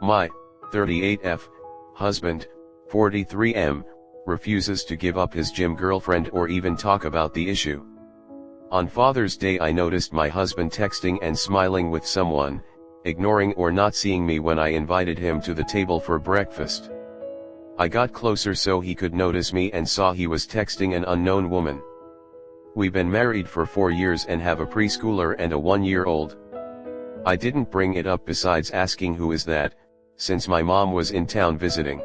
My 38F husband, 43M, refuses to give up his gym girlfriend or even talk about the issue. On Father's Day I noticed my husband texting and smiling with someone, ignoring or not seeing me when I invited him to the table for breakfast. I got closer so he could notice me and saw he was texting an unknown woman. We've been married for 4 years and have a preschooler and a 1-year-old. I didn't bring it up besides asking who is that, since my mom was in town visiting.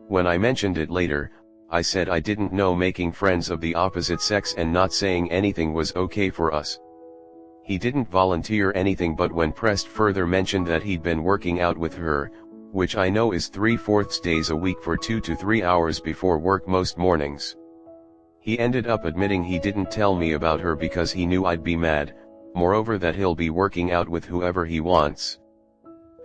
When I mentioned it later, I said I didn't know making friends of the opposite sex and not saying anything was okay for us. He didn't volunteer anything, but when pressed further mentioned that he'd been working out with her, which I know is 3/4 days a week for 2 to 3 hours before work most mornings. He ended up admitting he didn't tell me about her because he knew I'd be mad, moreover that he'll be working out with whoever he wants.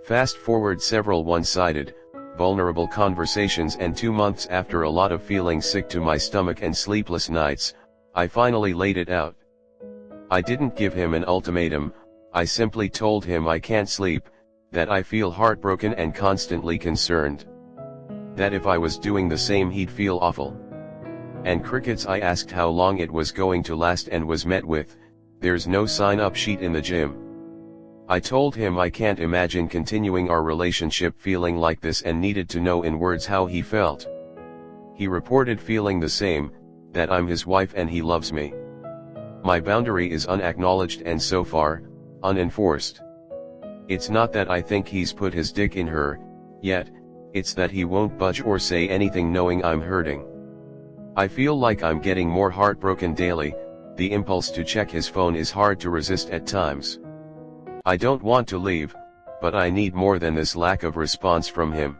Fast forward several one-sided, vulnerable conversations and 2 months after a lot of feeling sick to my stomach and sleepless nights, I finally laid it out. I didn't give him an ultimatum, I simply told him I can't sleep, that I feel heartbroken and constantly concerned. That if I was doing the same he'd feel awful. And crickets. I asked how long it was going to last and was met with, "There's no sign-up sheet in the gym." I told him I can't imagine continuing our relationship feeling like this and needed to know in words how he felt. He reported feeling the same, that I'm his wife and he loves me. My boundary is unacknowledged and so far, unenforced. It's not that I think he's put his dick in her, yet, it's that he won't budge or say anything knowing I'm hurting. I feel like I'm getting more heartbroken daily, the impulse to check his phone is hard to resist at times. I don't want to leave, but I need more than this lack of response from him.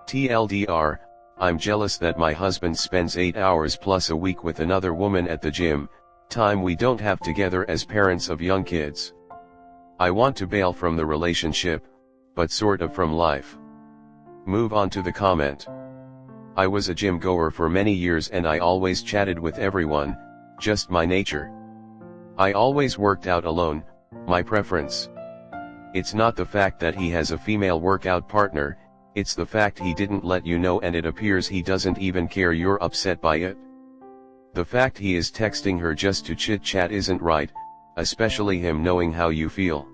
TLDR, I'm jealous that my husband spends 8 hours plus a week with another woman at the gym, time we don't have together as parents of young kids. I want to bail from the relationship, but sort of from life. Move on to the comment. I was a gym goer for many years and I always chatted with everyone, just my nature. I always worked out alone, my preference. It's not the fact that he has a female workout partner, it's the fact he didn't let you know and it appears he doesn't even care you're upset by it. The fact he is texting her just to chit-chat isn't right, especially him knowing how you feel.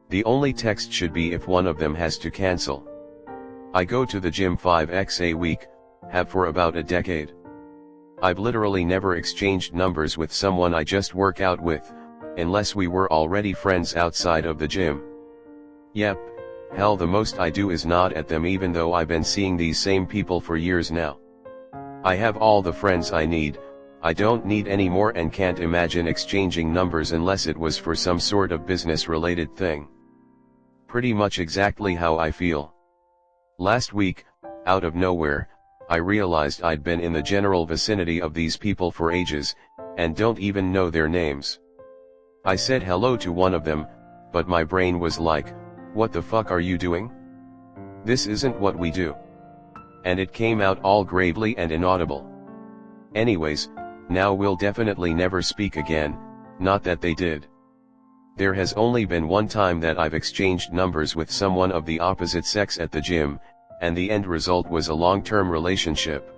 The only text should be if one of them has to cancel. I go to the gym 5x a week, have for about a decade. I've literally never exchanged numbers with someone I just work out with, unless we were already friends outside of the gym. Yep, hell the most I do is nod at them even though I've been seeing these same people for years now. I have all the friends I need, I don't need any more and can't imagine exchanging numbers unless it was for some sort of business-related thing. Pretty much exactly how I feel. Last week, out of nowhere, I realized I'd been in the general vicinity of these people for ages, and don't even know their names. I said hello to one of them, but my brain was like, what the fuck are you doing? This isn't what we do. And it came out all gravely and inaudible. Anyways, now we'll definitely never speak again, not that they did. There has only been one time that I've exchanged numbers with someone of the opposite sex at the gym, and the end result was a long-term relationship.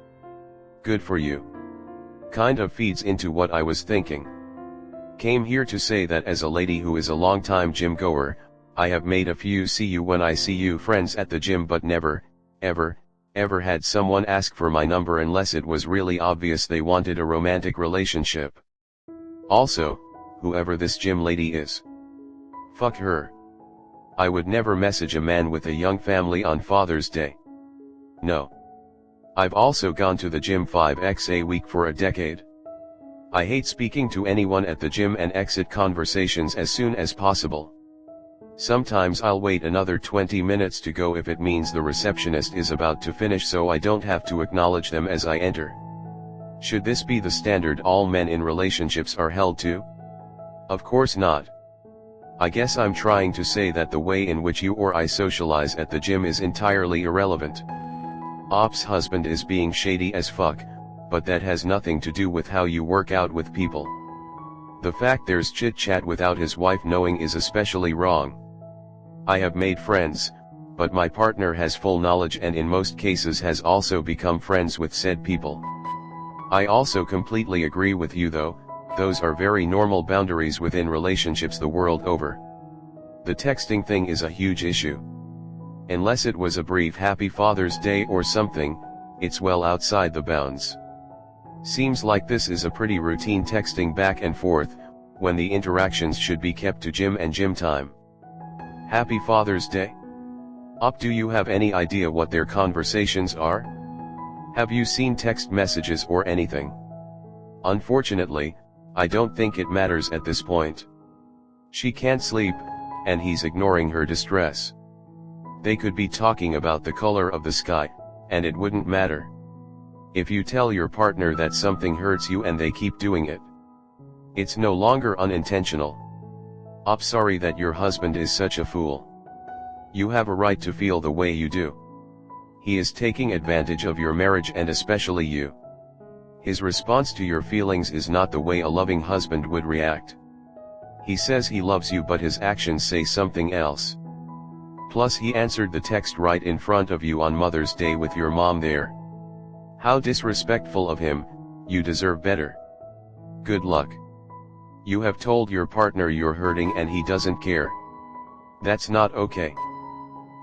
Good for you. Kind of feeds into what I was thinking. Came here to say that as a lady who is a long-time gym goer, I have made a few see you when I see you friends at the gym but never, ever had someone ask for my number unless it was really obvious they wanted a romantic relationship. Also, whoever this gym lady is, fuck her. I would never message a man with a young family on Father's Day. No. I've also gone to the gym 5x a week for a decade. I hate speaking to anyone at the gym and exit conversations as soon as possible. Sometimes I'll wait another 20 minutes to go if it means the receptionist is about to finish so I don't have to acknowledge them as I enter. Should this be the standard all men in relationships are held to? Of course not. I guess I'm trying to say that the way in which you or I socialize at the gym is entirely irrelevant. Ops husband is being shady as fuck, but that has nothing to do with how you work out with people. The fact there's chit-chat without his wife knowing is especially wrong. I have made friends, but my partner has full knowledge and in most cases has also become friends with said people. I also completely agree with you though, those are very normal boundaries within relationships the world over. The texting thing is a huge issue. Unless it was a brief Happy Father's Day or something, it's well outside the bounds. Seems like this is a pretty routine texting back and forth, when the interactions should be kept to gym and gym time. Happy Father's Day? Do you have any idea what their conversations are? Have you seen text messages or anything? Unfortunately, I don't think it matters at this point. She can't sleep, and he's ignoring her distress. They could be talking about the color of the sky, and it wouldn't matter. If you tell your partner that something hurts you and they keep doing it, it's no longer unintentional. Sorry that your husband is such a fool. You have a right to feel the way you do. He is taking advantage of your marriage and especially you. His response to your feelings is not the way a loving husband would react. He says he loves you but his actions say something else. Plus he answered the text right in front of you on Mother's Day with your mom there. How disrespectful of him. You deserve better. Good luck. You have told your partner you're hurting and he doesn't care. That's not okay.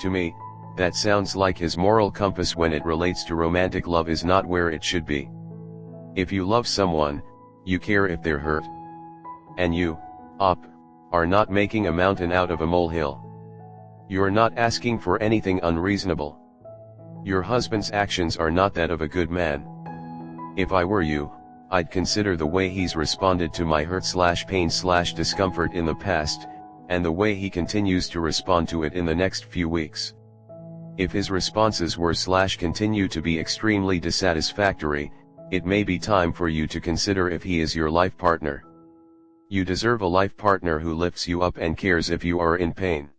To me, that sounds like his moral compass when it relates to romantic love is not where it should be. If you love someone, you care if they're hurt. And you, are not making a mountain out of a molehill. You're not asking for anything unreasonable. Your husband's actions are not that of a good man. If I were you, I'd consider the way he's responded to my hurt/pain/discomfort in the past, and the way he continues to respond to it in the next few weeks. If his responses were/continue to be extremely dissatisfactory, it may be time for you to consider if he is your life partner. You deserve a life partner who lifts you up and cares if you are in pain.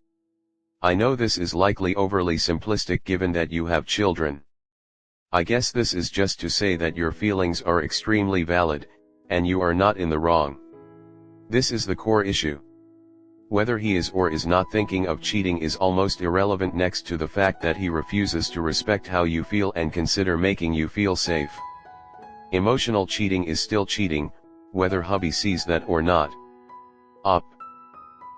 I know this is likely overly simplistic given that you have children. I guess this is just to say that your feelings are extremely valid, and you are not in the wrong. This is the core issue. Whether he is or is not thinking of cheating is almost irrelevant next to the fact that he refuses to respect how you feel and consider making you feel safe. Emotional cheating is still cheating, whether hubby sees that or not.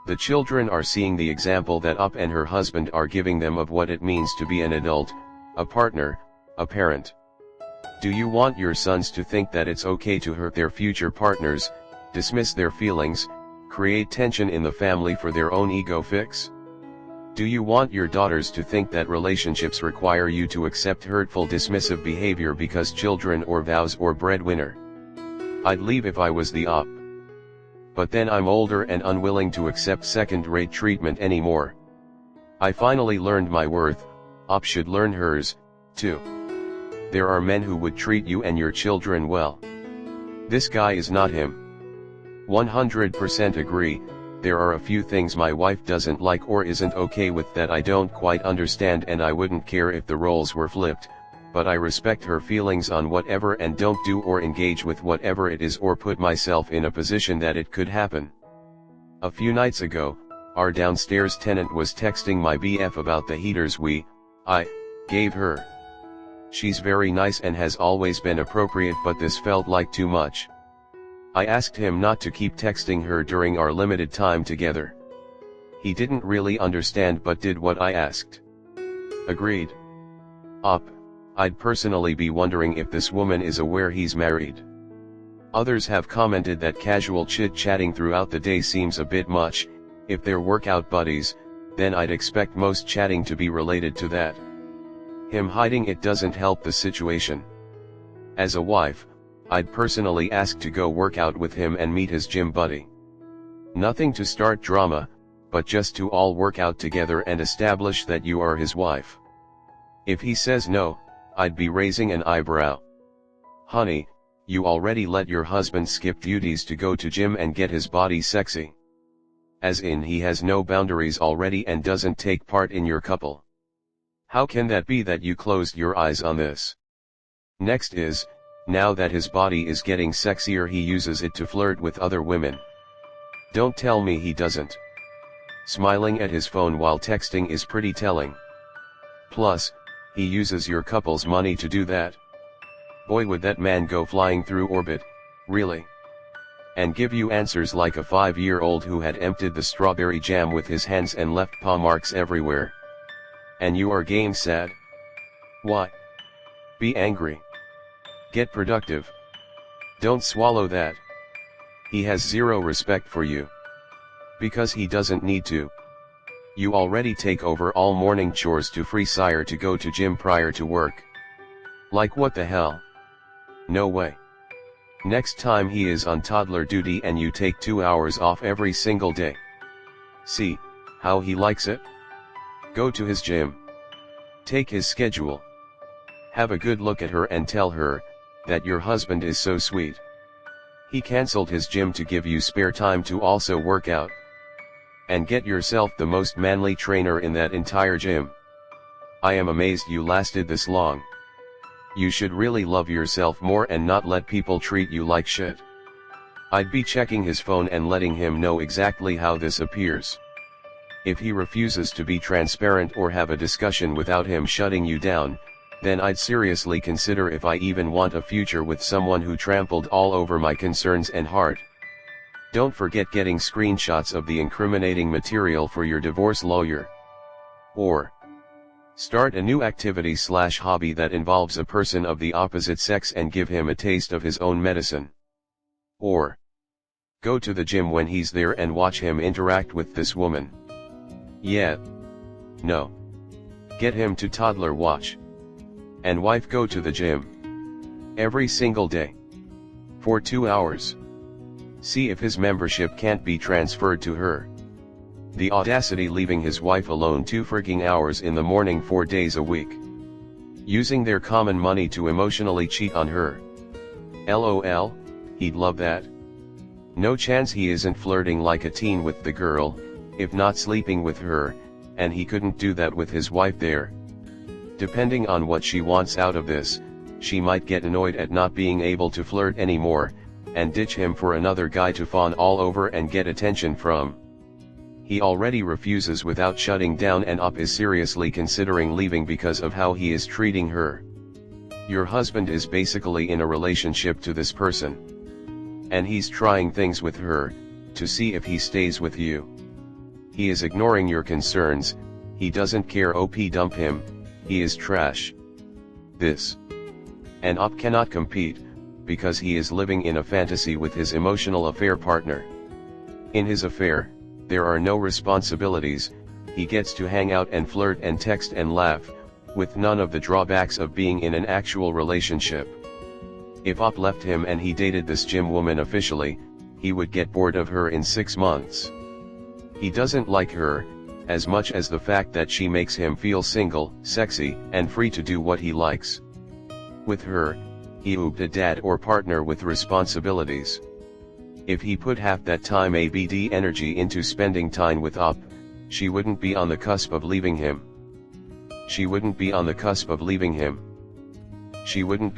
The children are seeing the example that and her husband are giving them of what it means to be an adult, a partner, a parent. Do you want your sons to think that it's okay to hurt their future partners, dismiss their feelings, create tension in the family for their own ego fix? Do you want your daughters to think that relationships require you to accept hurtful dismissive behavior because children or vows or breadwinner? I'd leave if I was the But then I'm older and unwilling to accept second-rate treatment anymore. I finally learned my worth, should learn hers, too. There are men who would treat you and your children well. This guy is not him. 100% agree, there are a few things my wife doesn't like or isn't okay with that I don't quite understand and I wouldn't care if the roles were flipped, but I respect her feelings on whatever and don't do or engage with whatever it is or put myself in a position that it could happen. A few nights ago, our downstairs tenant was texting my BF about the heaters I gave her. She's very nice and has always been appropriate, but this felt like too much. I asked him not to keep texting her during our limited time together. He didn't really understand but did what I asked. Agreed. I'd personally be wondering if this woman is aware he's married. Others have commented that casual chit-chatting throughout the day seems a bit much. If they're workout buddies, then I'd expect most chatting to be related to that. Him hiding it doesn't help the situation. As a wife, I'd personally ask to go work out with him and meet his gym buddy. Nothing to start drama, but just to all work out together and establish that you are his wife. If he says no, I'd be raising an eyebrow. Honey, you already let your husband skip duties to go to gym and get his body sexy. As in he has no boundaries already and doesn't take part in your couple. How can that be that you closed your eyes on this? Next is, now that his body is getting sexier he uses it to flirt with other women. Don't tell me he doesn't. Smiling at his phone while texting is pretty telling. Plus, he uses your couple's money to do that. Boy, would that man go flying through orbit, really. And give you answers like a 5-year-old who had emptied the strawberry jam with his hands and left paw marks everywhere. And you are game sad? Why? Be angry. Get productive. Don't swallow that. He has zero respect for you. Because he doesn't need to. You already take over all morning chores to free sire to go to gym prior to work. Like what the hell? No way. Next time he is on toddler duty and you take 2 hours off every single day. See, how he likes it? Go to his gym. Take his schedule. Have a good look at her and tell her that your husband is so sweet. He cancelled his gym to give you spare time to also work out. And get yourself the most manly trainer in that entire gym. I am amazed you lasted this long. You should really love yourself more and not let people treat you like shit. I'd be checking his phone and letting him know exactly how this appears. If he refuses to be transparent or have a discussion without him shutting you down, then I'd seriously consider if I even want a future with someone who trampled all over my concerns and heart. Don't forget getting screenshots of the incriminating material for your divorce lawyer. Or start a new activity/hobby that involves a person of the opposite sex and give him a taste of his own medicine. Or go to the gym when he's there and watch him interact with this woman. Yeah. No. Get him to toddler watch. And wife go to the gym. Every single day. For 2 hours. See if his membership can't be transferred to her. The audacity leaving his wife alone 2 freaking hours in the morning 4 days a week. Using their common money to emotionally cheat on her. LOL, he'd love that. No chance he isn't flirting like a teen with the girl, if not sleeping with her, and he couldn't do that with his wife there. Depending on what she wants out of this, she might get annoyed at not being able to flirt anymore, and ditch him for another guy to fawn all over and get attention from. He already refuses without shutting down and is seriously considering leaving because of how he is treating her. Your husband is basically in a relationship to this person. And he's trying things with her, to see if he stays with you. He is ignoring your concerns, he doesn't care. Dump him, he is trash. This. And cannot compete, because he is living in a fantasy with his emotional affair partner. In his affair, there are no responsibilities, he gets to hang out and flirt and text and laugh, with none of the drawbacks of being in an actual relationship. If left him and he dated this gym woman officially, he would get bored of her in 6 months. He doesn't like her, as much as the fact that she makes him feel single, sexy, and free to do what he likes. With her, he a dad or partner with responsibilities. If he put half that time ABD energy into spending time with she wouldn't be on the cusp of leaving him. She wouldn't be on the cusp of leaving him. She wouldn't be